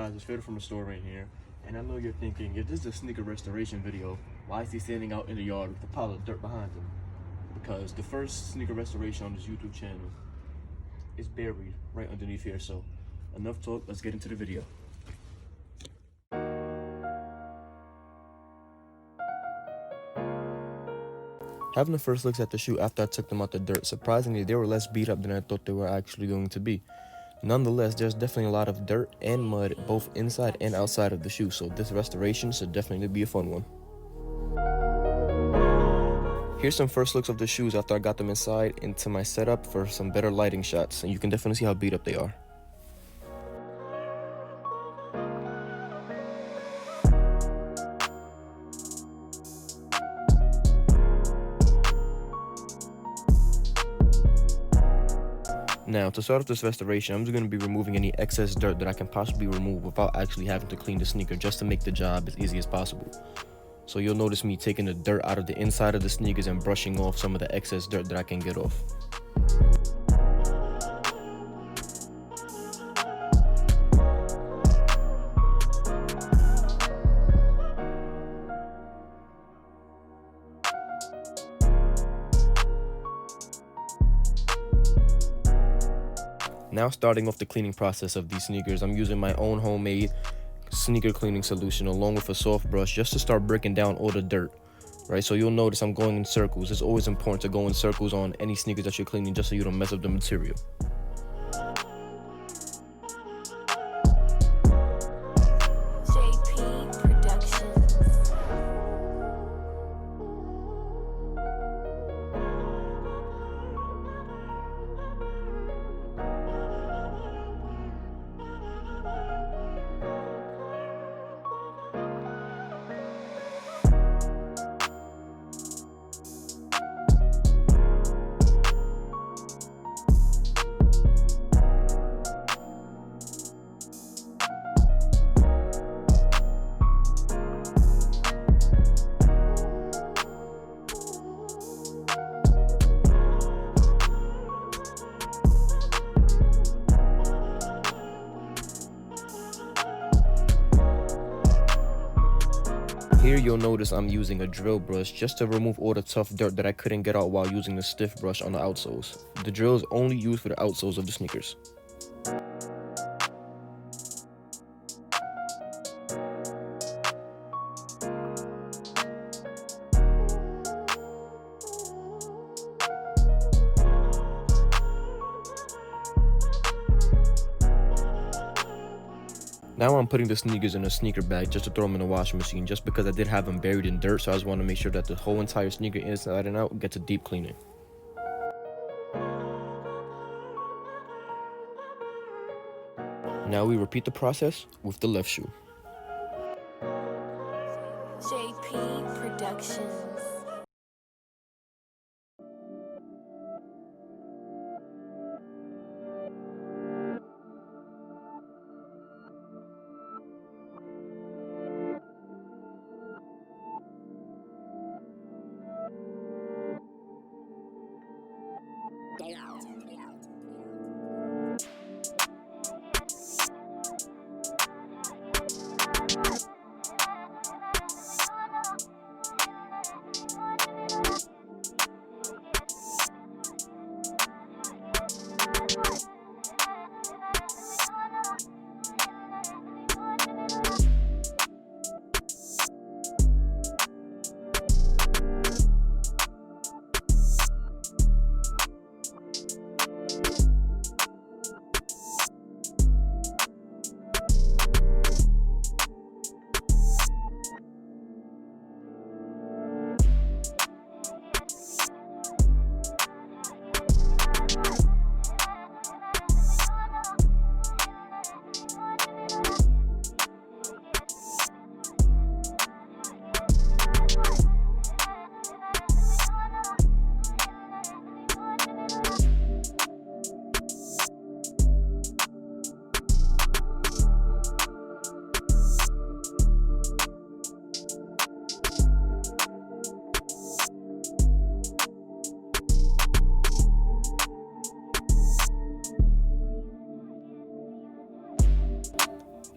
guys, it's Fatal from the store right here. And I know you're thinking, if this is a sneaker restoration video, why is he standing out in the yard with a pile of dirt behind him? Because the first sneaker restoration on this YouTube channel is buried right underneath here. So enough talk, let's get into the video. Having the first looks at the shoe after I took them out the dirt, surprisingly they were less beat up than I thought they were actually going to be. Nonetheless, there's definitely a lot of dirt and mud both inside and outside of the shoe, so this restoration should definitely be a fun one. Here's some first looks of the shoes after I got them inside into my setup for some better lighting shots, and you can definitely see how beat up they are. Now, to start off this restoration, I'm just going to be removing any excess dirt that I can possibly remove without actually having to clean the sneaker, just to make the job as easy as possible. So you'll notice me taking the dirt out of the inside of the sneakers and brushing off some of the excess dirt that I can get off. Now, starting off the cleaning process of these sneakers, I'm using my own homemade sneaker cleaning solution along with a soft brush just to start breaking down all the dirt, right? So you'll notice I'm going in circles. It's always important to go in circles on any sneakers that you're cleaning just so you don't mess up the material. Here you'll notice I'm using a drill brush just to remove all the tough dirt that I couldn't get out while using the stiff brush on the outsoles. The drill is only used for the outsoles of the sneakers. Now I'm putting the sneakers in a sneaker bag just to throw them in the washing machine, just because I did have them buried in dirt, so I just want to make sure that the whole entire sneaker inside and out gets a deep cleaning. Now we repeat the process with the left shoe. JP Productions.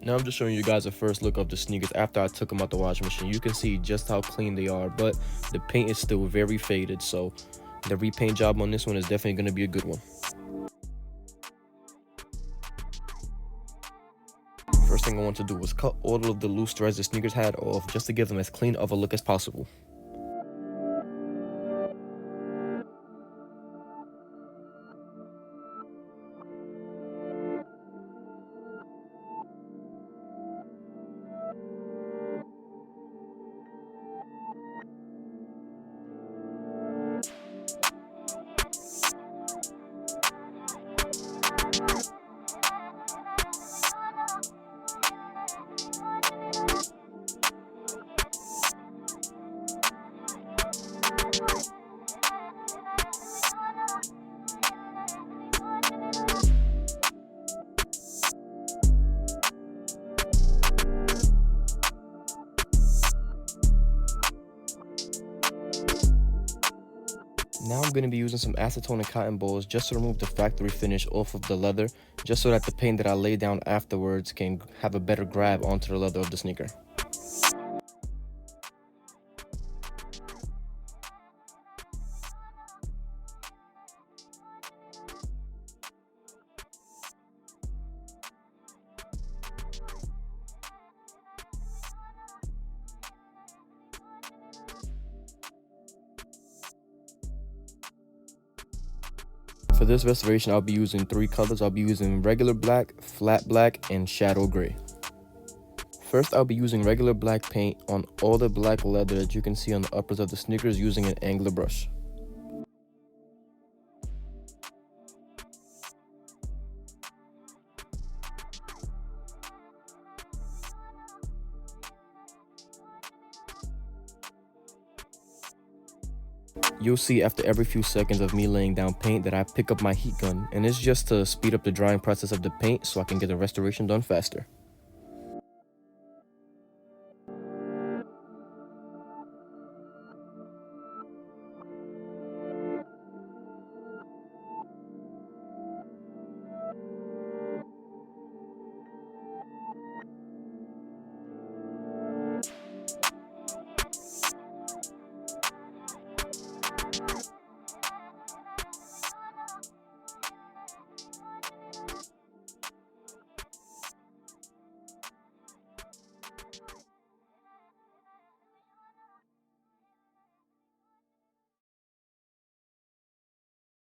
Now I'm just showing you guys a first look of the sneakers after I took them out the washing machine. You can see just how clean they are, but the paint is still very faded, so the repaint job on this one is definitely going to be a good one. First thing I want to do was cut all of the loose threads the sneakers had off just to give them as clean of a look as possible. Now I'm going to be using some acetone and cotton balls just to remove the factory finish off of the leather, just so that the paint that I lay down afterwards can have a better grab onto the leather of the sneaker. For this restoration, I'll be using 3 colors. I'll be using regular black, flat black, and shadow gray. First, I'll be using regular black paint on all the black leather that you can see on the uppers of the sneakers using an angler brush. You'll see after every few seconds of me laying down paint that I pick up my heat gun, and it's just to speed up the drying process of the paint so I can get the restoration done faster.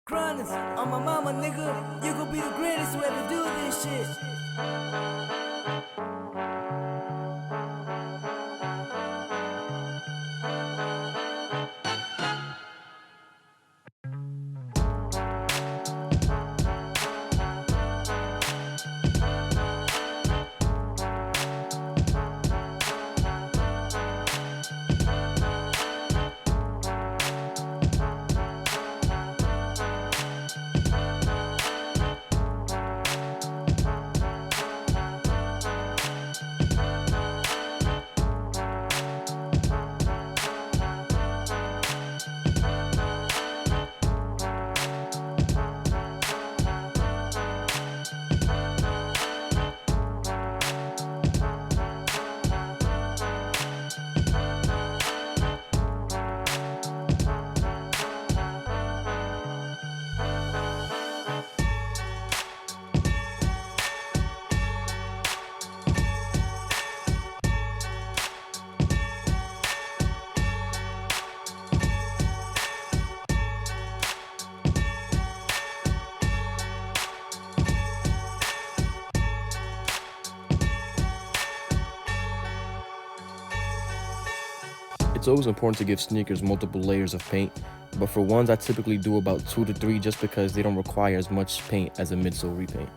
Grinders, on my mama, nigga. You gon' be the greatest who ever do this shit. It's always important to give sneakers multiple layers of paint, but for ones I typically do about 2 to 3 just because they don't require as much paint as a midsole repaint.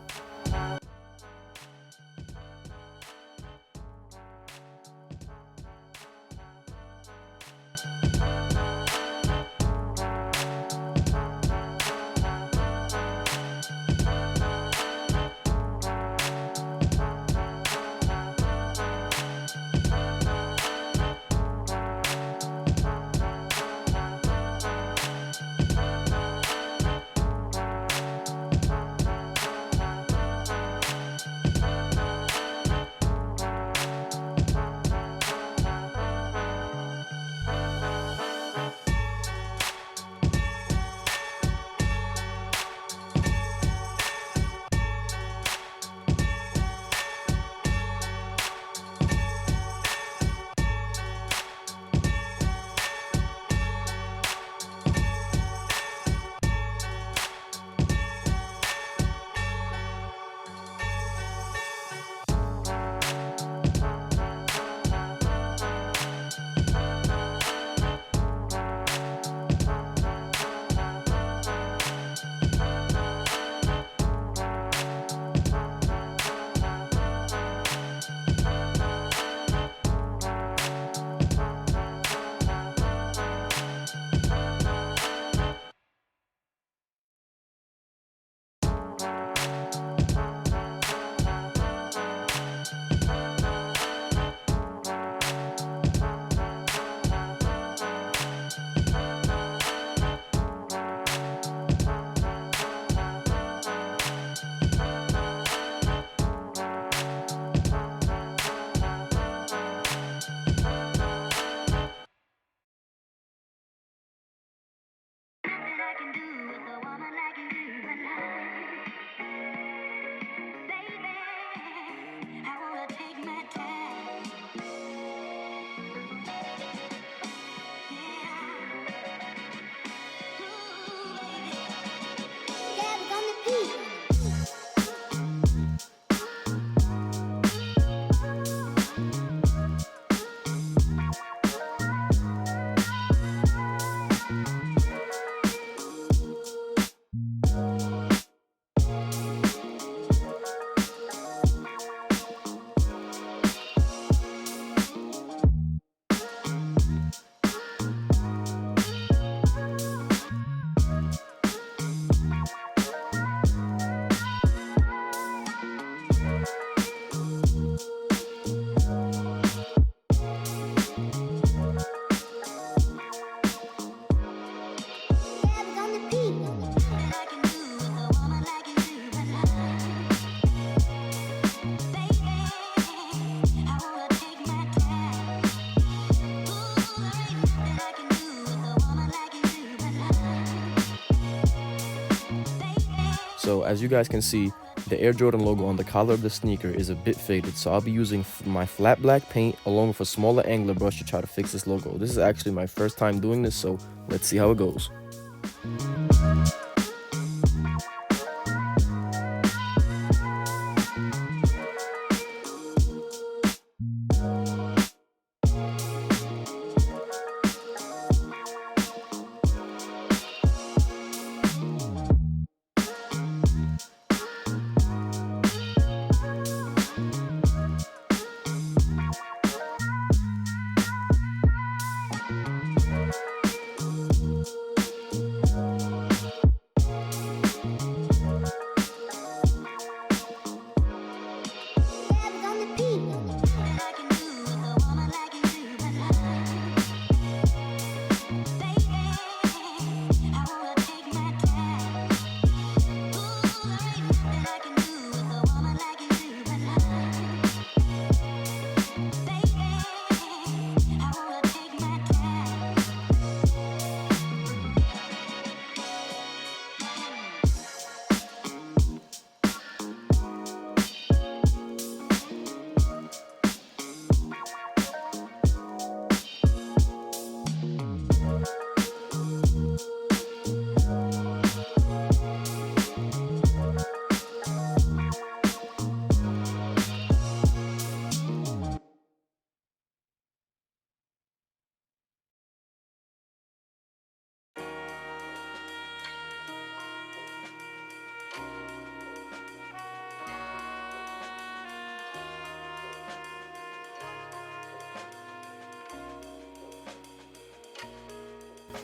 So as you guys can see, the Air Jordan logo on the collar of the sneaker is a bit faded, so I'll be using my flat black paint along with a smaller angler brush to try to fix this logo. This is actually my first time doing this, so let's see how it goes.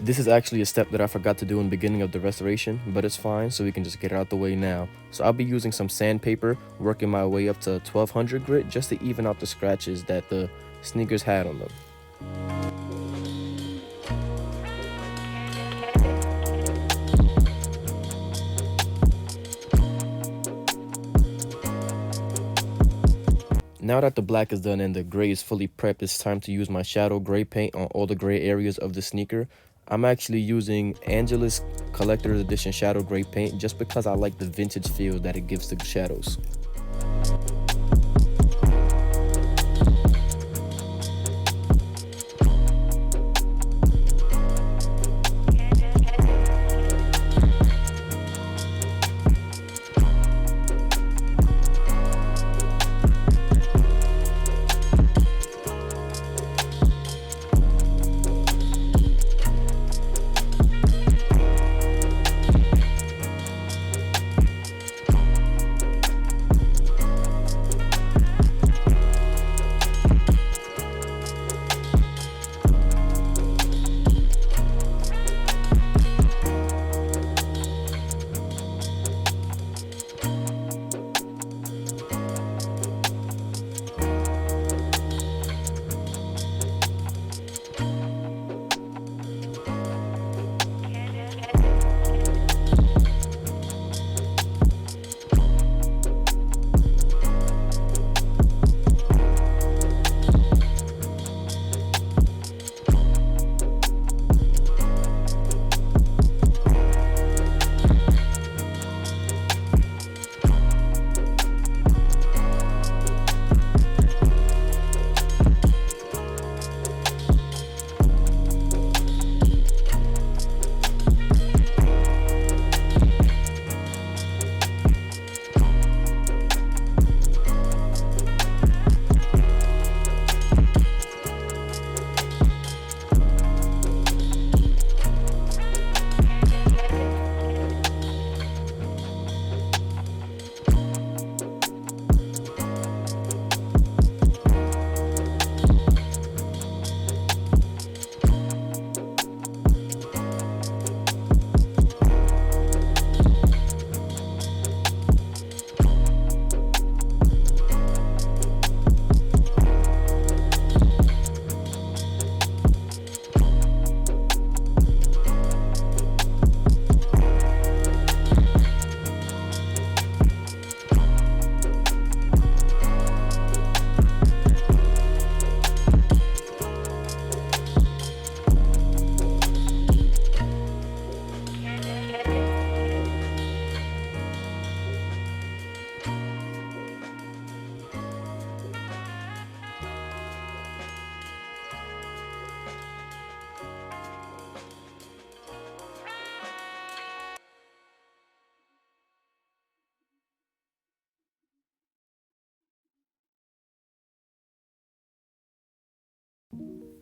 This is actually a step that I forgot to do in the beginning of the restoration, but it's fine, so we can just get it out the way now. So I'll be using some sandpaper, working my way up to 1200 grit just to even out the scratches that the sneakers had on them. Now that the black is done and the gray is fully prepped, it's time to use my shadow gray paint on all the gray areas of the sneaker. I'm actually using Angela's Collector's Edition Shadow Gray paint just because I like the vintage feel that it gives to shadows.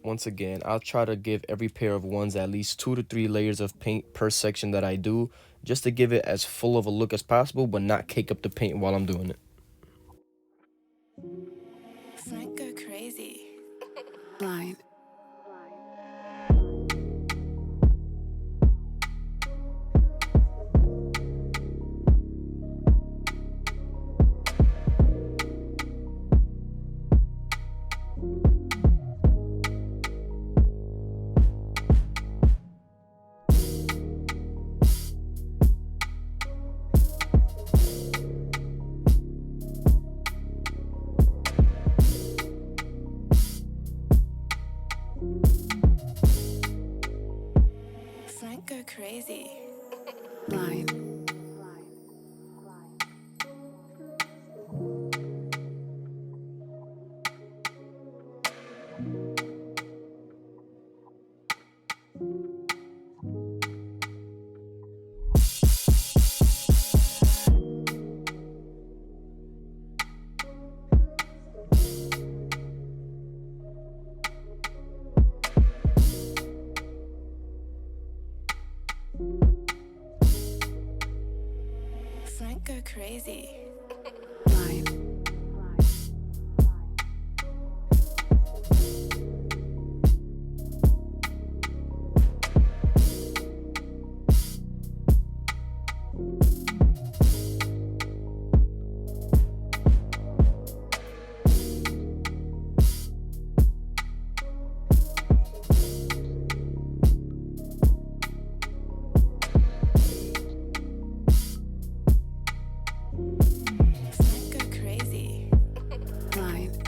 Once again, I'll try to give every pair of ones at least 2 to 3 layers of paint per section that I do, just to give it as full of a look as possible, but not cake up the paint while I'm doing it. Frank go crazy. Blind. Frank go crazy. Blind. Frank go crazy. Blind. Frank go crazy. Blind.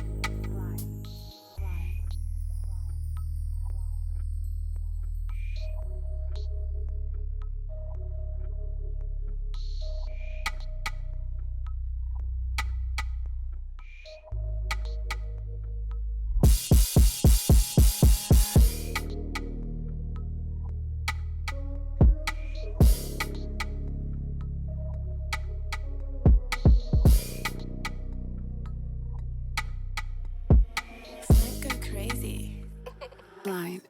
Frank go crazy. Blind.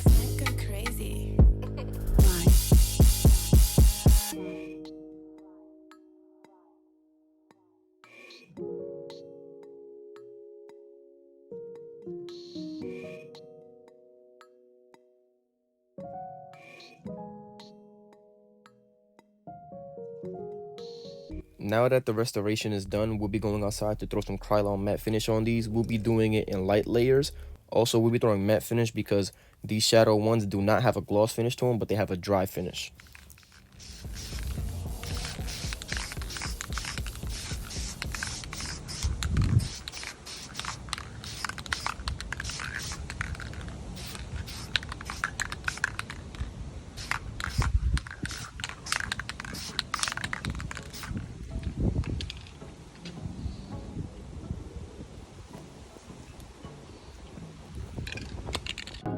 Frank go crazy. Blind. Now that the restoration is done, we'll be going outside to throw some Krylon matte finish on these. We'll be doing it in light layers. Also, we'll be throwing matte finish because these shadow ones do not have a gloss finish to them, but they have a dry finish.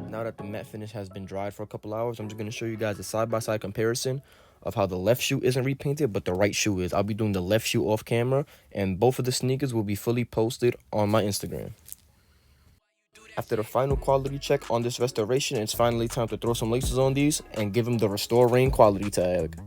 Now that the matte finish has been dried for a couple hours, I'm just going to show you guys a side-by-side comparison of how the left shoe isn't repainted, but the right shoe is. I'll be doing the left shoe off camera, and both of the sneakers will be fully posted on my Instagram. After the final quality check on this restoration, it's finally time to throw some laces on these and give them the Restore Rain quality tag.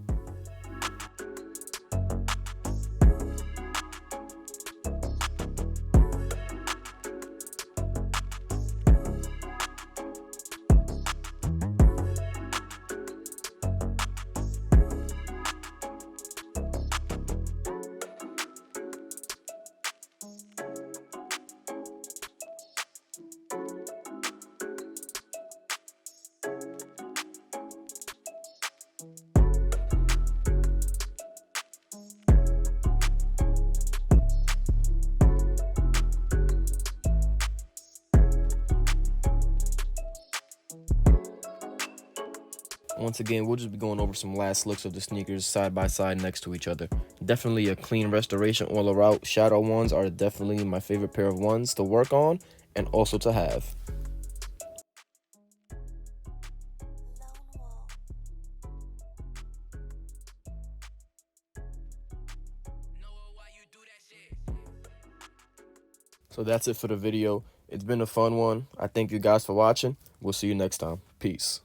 Once again, we'll just be going over some last looks of the sneakers side by side next to each other. Definitely a clean restoration all around. Shadow ones are definitely my favorite pair of ones to work on and also to have. So that's it for the video. It's been a fun one. I thank you guys for watching. We'll see you next time. Peace.